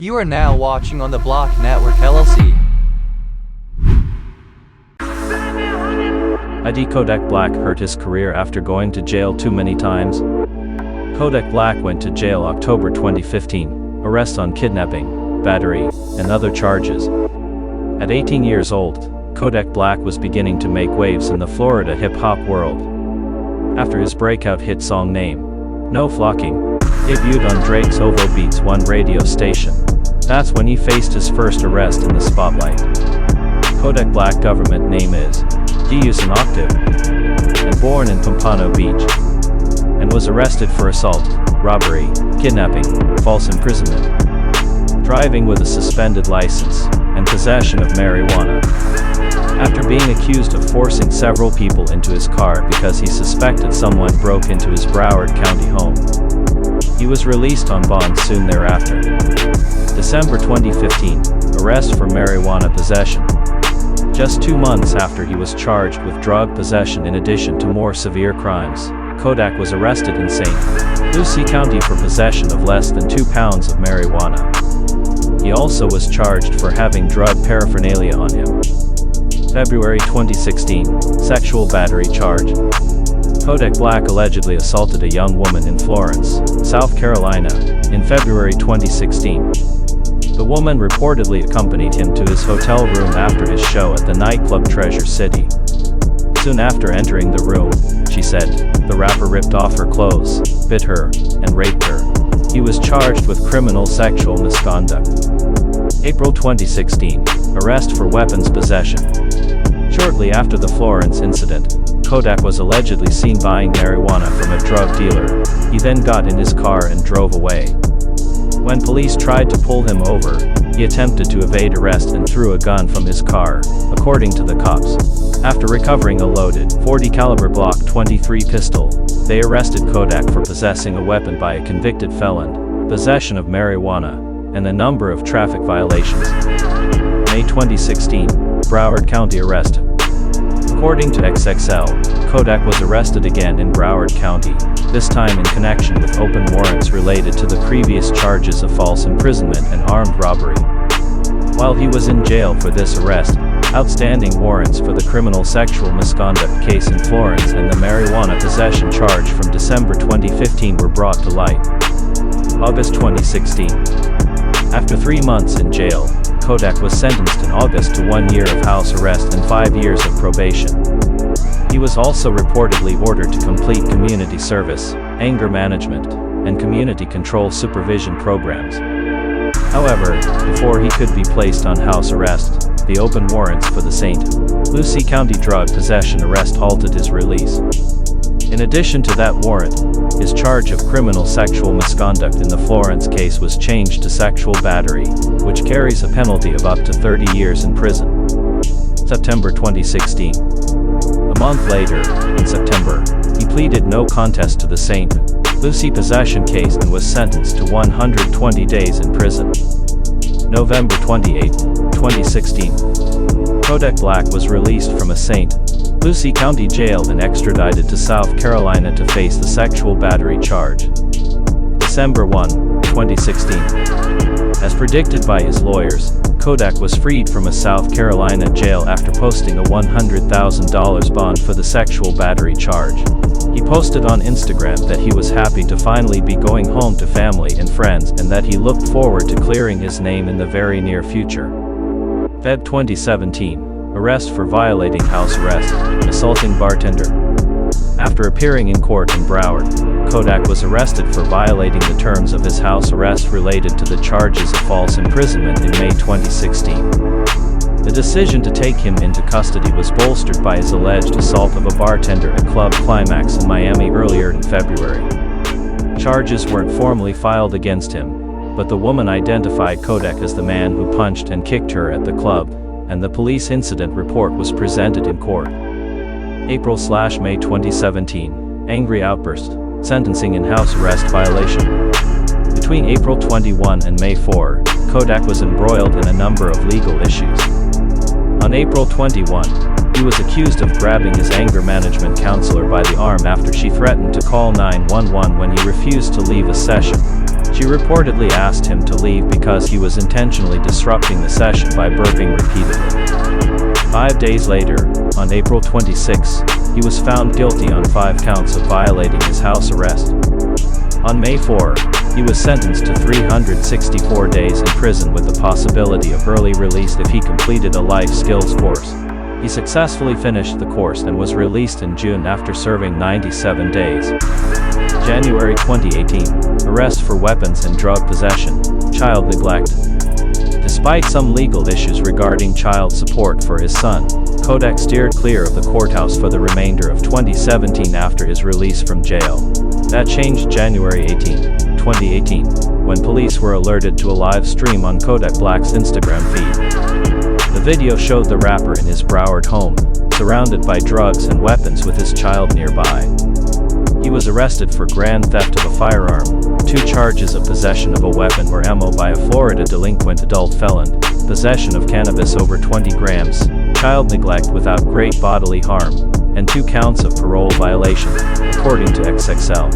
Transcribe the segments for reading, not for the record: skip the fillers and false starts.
You are now watching on the Block Network LLC. ID Kodak Black hurt his career after going to jail too many times. Kodak Black went to jail October 2015, arrest on kidnapping, battery, and other charges. At 18 years old, Kodak Black was beginning to make waves in the Florida hip-hop world. After his breakout hit song Name No Flocking debuted on Drake's OVO Beats 1 radio station, that's when he faced his first arrest in the spotlight. Kodak Black government name is Deus an Octave, and born in Pompano Beach, and was arrested for assault, robbery, kidnapping, false imprisonment, driving with a suspended license, and possession of marijuana. After being accused of forcing several people into his car because he suspected someone broke into his Broward County home, he was released on bond soon thereafter. December 2015, arrest for marijuana possession. Just 2 months after he was charged with drug possession in addition to more severe crimes, Kodak was arrested in St. Lucie County for possession of less than 2 pounds of marijuana. He also was charged for having drug paraphernalia on him. February 2016, sexual battery charge. Kodak Black allegedly assaulted a young woman in Florence, South Carolina, in February 2016. The woman reportedly accompanied him to his hotel room after his show at the nightclub Treasure City. Soon after entering the room, she said, the rapper ripped off her clothes, bit her, and raped her. He was charged with criminal sexual misconduct. April 2016, arrest for weapons possession. Shortly after the Florence incident, Kodak was allegedly seen buying marijuana from a drug dealer. He then got in his car and drove away. When police tried to pull him over, he attempted to evade arrest and threw a gun from his car, according to the cops. After recovering a loaded .40 caliber Glock 23 pistol, they arrested Kodak for possessing a weapon by a convicted felon, possession of marijuana, and a number of traffic violations. May 2016, Broward County arrest. According to XXL, Kodak was arrested again in Broward County, this time in connection with open warrants related to the previous charges of false imprisonment and armed robbery. While he was in jail for this arrest, outstanding warrants for the criminal sexual misconduct case in Florence and the marijuana possession charge from December 2015 were brought to light. August 2016. After 3 months in jail, Kodak was sentenced in August to 1 year of house arrest and 5 years of probation. He was also reportedly ordered to complete community service, anger management, and community control supervision programs. However, before he could be placed on house arrest, the open warrants for the St. Lucie County drug possession arrest halted his release. In addition to that warrant, his charge of criminal sexual misconduct in the Florence case was changed to sexual battery, which carries a penalty of up to 30 years in prison. September 2016. A month later, in September, he pleaded no contest to the St. Lucie possession case and was sentenced to 120 days in prison. November 28, 2016. Kodak Black was released from a St. Lucie County jail and extradited to South Carolina to face the sexual battery charge. December 1, 2016. As predicted by his lawyers, Kodak was freed from a South Carolina jail after posting a $100,000 bond for the sexual battery charge. He posted on Instagram that he was happy to finally be going home to family and friends and that he looked forward to clearing his name in the very near future. Feb 2017. Arrest for violating house arrest, assaulting bartender. After appearing in court in Broward, Kodak was arrested for violating the terms of his house arrest related to the charges of false imprisonment in May 2016. The decision to take him into custody was bolstered by his alleged assault of a bartender at Club Climax in Miami earlier in February. Charges weren't formally filed against him, but the woman identified Kodak as the man who punched and kicked her at the club, and the police incident report was presented in court. April/May 2017, angry outburst, sentencing in house arrest violation. Between April 21 and May 4, Kodak was embroiled in a number of legal issues. On April 21, he was accused of grabbing his anger management counselor by the arm after she threatened to call 911 when he refused to leave a session. She She reportedly asked him to leave because he was intentionally disrupting the session by burping repeatedly. 5 days later, on April 26, he was found guilty on 5 counts of violating his house arrest. On May 4, he was sentenced to 364 days in prison with the possibility of early release if he completed a life skills course. He successfully finished the course and was released in June after serving 97 days. January 2018, arrest for weapons and drug possession, child neglect. Despite some legal issues regarding child support for his son, Kodak steered clear of the courthouse for the remainder of 2017 after his release from jail. That changed January 18, 2018, when police were alerted to a live stream on Kodak Black's Instagram feed. The video showed the rapper in his Broward home, surrounded by drugs and weapons with his child nearby. He was arrested for grand theft of a firearm, 2 charges of possession of a weapon or ammo by a Florida delinquent adult felon, possession of cannabis over 20 grams, child neglect without great bodily harm, and 2 counts of parole violation, according to XXL.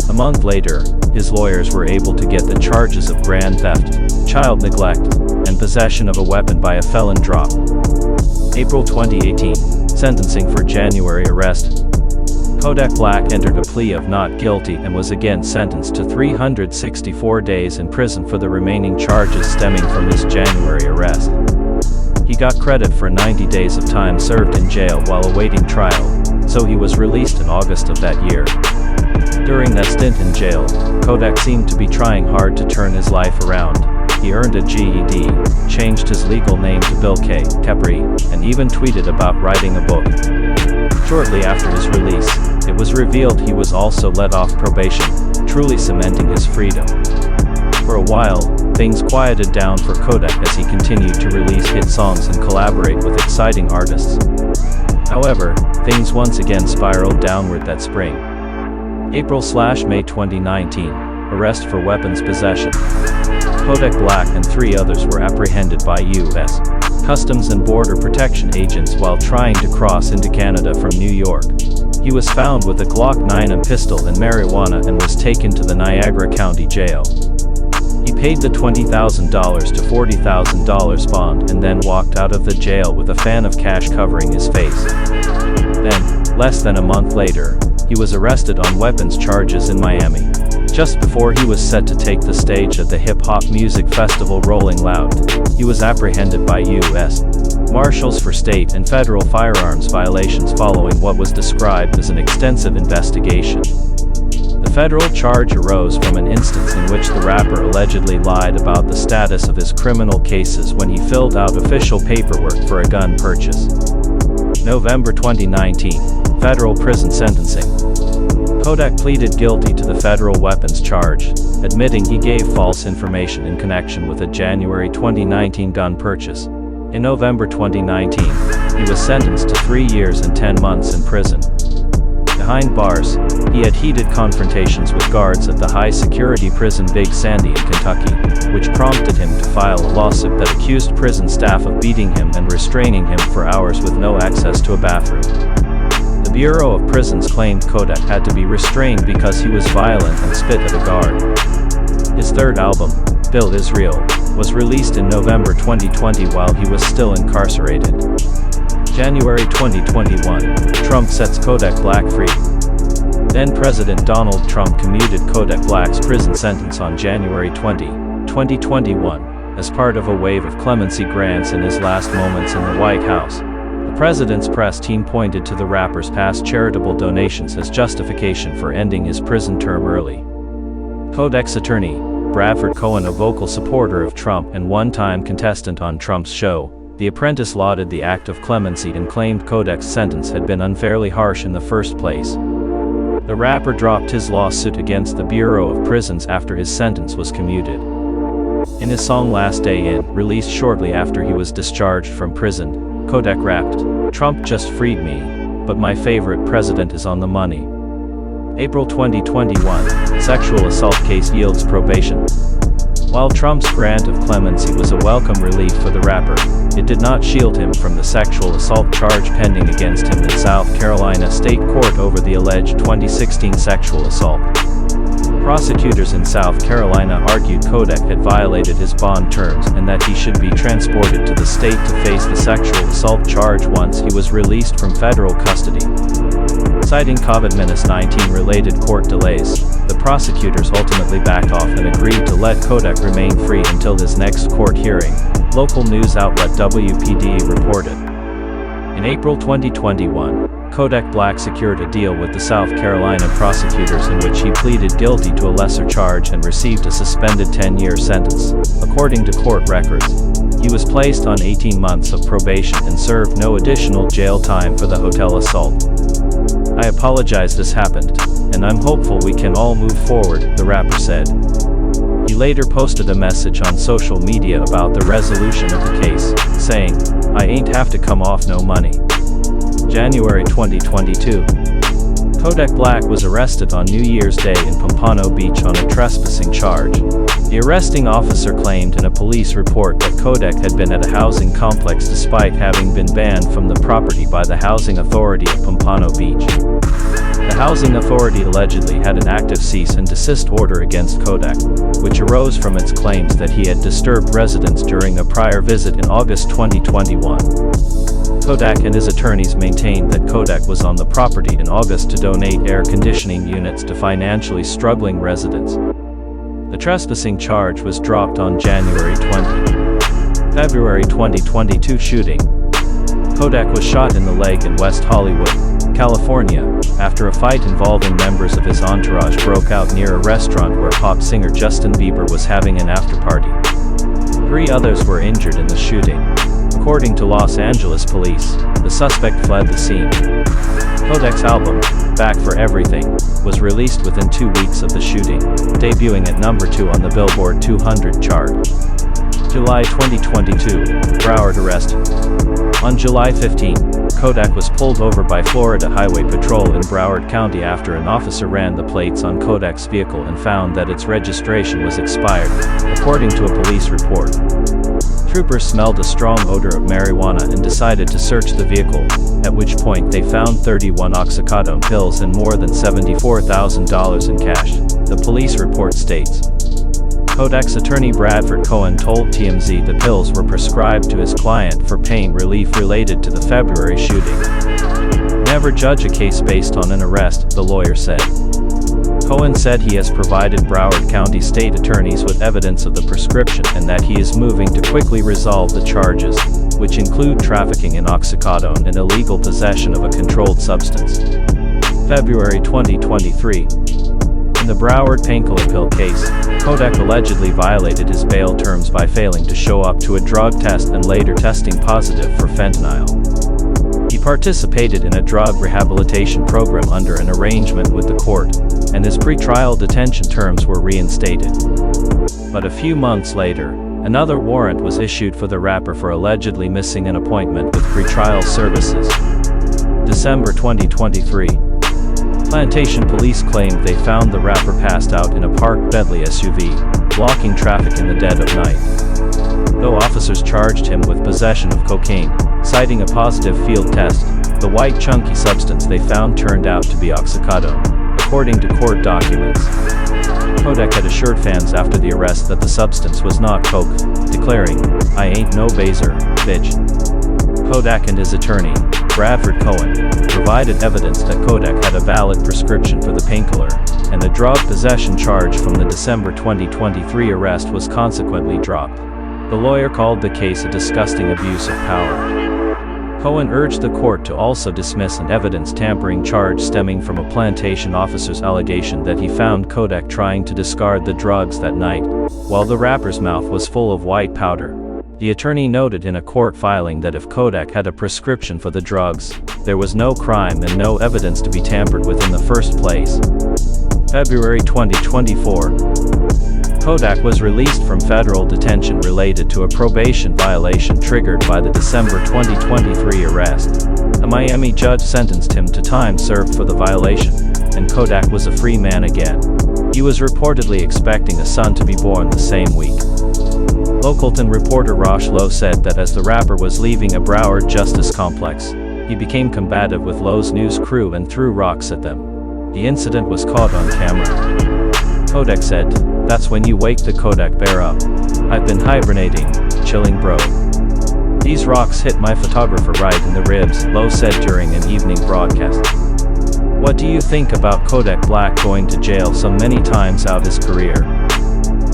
A month later, his lawyers were able to get the charges of grand theft, child neglect, and possession of a weapon by a felon dropped. April 2018, sentencing for January arrest. Kodak Black entered a plea of not guilty and was again sentenced to 364 days in prison for the remaining charges stemming from his January arrest. He got credit for 90 days of time served in jail while awaiting trial, so he was released in August of that year. During that stint in jail, Kodak seemed to be trying hard to turn his life around. He earned a GED, changed his legal name to Bill K. Capri, and even tweeted about writing a book. Shortly after his release, it was revealed he was also let off probation, truly cementing his freedom. For a while, things quieted down for Kodak as he continued to release hit songs and collaborate with exciting artists. However, things once again spiraled downward that spring. April/May 2019, arrest for weapons possession. Kodak Black and 3 others were apprehended by U.S. Customs and Border Protection agents while trying to cross into Canada from New York. He was found with a Glock 9 pistol and marijuana and was taken to the Niagara County Jail. He paid the $20,000 to $40,000 bond and then walked out of the jail with a fan of cash covering his face. Then, less than a month later, he was arrested on weapons charges in Miami. Just before he was set to take the stage at the hip-hop music festival Rolling Loud, he was apprehended by U.S. Marshals for state and federal firearms violations following what was described as an extensive investigation. The federal charge arose from an instance in which the rapper allegedly lied about the status of his criminal cases when he filled out official paperwork for a gun purchase. November 2019, federal prison sentencing. Kodak pleaded guilty to the federal weapons charge, admitting he gave false information in connection with a January 2019 gun purchase. In November 2019, he was sentenced to 3 years and 10 months in prison. Behind bars, he had heated confrontations with guards at the high-security prison Big Sandy in Kentucky, which prompted him to file a lawsuit that accused prison staff of beating him and restraining him for hours with no access to a bathroom. The Bureau of Prisons claimed Kodak had to be restrained because he was violent and spit at a guard. His 3rd album, Build Israel, was released in November 2020 while he was still incarcerated. January 2021, Trump sets Kodak Black free. Then President Donald Trump commuted Kodak Black's prison sentence on January 20, 2021, as part of a wave of clemency grants in his last moments in the White House. The president's press team pointed to the rapper's past charitable donations as justification for ending his prison term early. Kodak's attorney, Bradford Cohen, a vocal supporter of Trump and one-time contestant on Trump's show, The Apprentice, lauded the act of clemency and claimed Kodak's sentence had been unfairly harsh in the first place. The rapper dropped his lawsuit against the Bureau of Prisons after his sentence was commuted. In his song Last Day In, released shortly after he was discharged from prison, Kodak rapped, "Trump just freed me, but my favorite president is on the money." April 2021, sexual assault case yields probation. While Trump's grant of clemency was a welcome relief for the rapper, it did not shield him from the sexual assault charge pending against him in South Carolina State Court over the alleged 2016 sexual assault. Prosecutors in South Carolina argued Kodak had violated his bond terms and that he should be transported to the state to face the sexual assault charge once he was released from federal custody. Citing COVID-19 related court delays, the prosecutors ultimately backed off and agreed to let Kodak remain free until his next court hearing, local news outlet WPD reported. In April 2021, Kodak Black secured a deal with the South Carolina prosecutors in which he pleaded guilty to a lesser charge and received a suspended 10-year sentence. According to court records, he was placed on 18 months of probation and served no additional jail time for the hotel assault. "I apologize this happened, and I'm hopeful we can all move forward," the rapper said. He later posted a message on social media about the resolution of the case, saying, "I ain't have to come off no money." January 2022. Kodak Black was arrested on New Year's Day in Pompano Beach on a trespassing charge. The arresting officer claimed in a police report that Kodak had been at a housing complex despite having been banned from the property by the Housing Authority of Pompano Beach. The Housing Authority allegedly had an active cease and desist order against Kodak, which arose from its claims that he had disturbed residents during a prior visit in August 2021. Kodak and his attorneys maintained that Kodak was on the property in August to donate air conditioning units to financially struggling residents. The trespassing charge was dropped on January 20. February 2022 shooting. Kodak was shot in the leg in West Hollywood, California, after a fight involving members of his entourage broke out near a restaurant where pop singer Justin Bieber was having an after-party. 3 others were injured in the shooting. According to Los Angeles police, the suspect fled the scene. Kodak's album, Back for Everything, was released within 2 weeks of the shooting, debuting at number 2 on the Billboard 200 chart. July 2022, Broward arrest. On July 15, Kodak was pulled over by Florida Highway Patrol in Broward County after an officer ran the plates on Kodak's vehicle and found that its registration was expired, according to a police report. Troopers smelled a strong odor of marijuana and decided to search the vehicle, at which point they found 31 oxycodone pills and more than $74,000 in cash, the police report states. Kodak's attorney Bradford Cohen told TMZ the pills were prescribed to his client for pain relief related to the February shooting. "Never judge a case based on an arrest," the lawyer said. Cohen said he has provided Broward County state attorneys with evidence of the prescription and that he is moving to quickly resolve the charges, which include trafficking in oxycodone and illegal possession of a controlled substance. February 2023. In the Broward painkiller pill case, Kodak allegedly violated his bail terms by failing to show up to a drug test and later testing positive for fentanyl. He participated in a drug rehabilitation program under an arrangement with the court, and his pretrial detention terms were reinstated. But a few months later, another warrant was issued for the rapper for allegedly missing an appointment with pretrial services. December 2023. Plantation police claimed they found the rapper passed out in a parked Bentley SUV, blocking traffic in the dead of night. Though officers charged him with possession of cocaine, citing a positive field test, the white chunky substance they found turned out to be oxycodone, according to court documents. Kodak had assured fans after the arrest that the substance was not coke, declaring, "I ain't no baser, bitch." Kodak and his attorney, Bradford Cohen, provided evidence that Kodak had a valid prescription for the painkiller, and the drug possession charge from the December 2023 arrest was consequently dropped. The lawyer called the case a disgusting abuse of power. Cohen urged the court to also dismiss an evidence tampering charge stemming from a plantation officer's allegation that he found Kodak trying to discard the drugs that night, while the rapper's mouth was full of white powder. The attorney noted in a court filing that if Kodak had a prescription for the drugs, there was no crime and no evidence to be tampered with in the first place. February 2024. Kodak was released from federal detention related to a probation violation triggered by the December 2023 arrest. A Miami judge sentenced him to time served for the violation. and Kodak was a free man again. He was reportedly expecting a son to be born the same week. Localton reporter Rosh Lowe said that as the rapper was leaving a Broward Justice Complex, he became combative with Lowe's news crew and threw rocks at them. The incident was caught on camera. Kodak said, "That's when you wake the Kodak bear up. I've been hibernating, chilling bro. These rocks hit my photographer right in the ribs," Lowe said during an evening broadcast. What do you think about Kodak Black going to jail so many times out his career?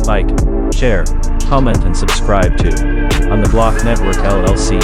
Like, share, comment and subscribe to On the Block Network LLC.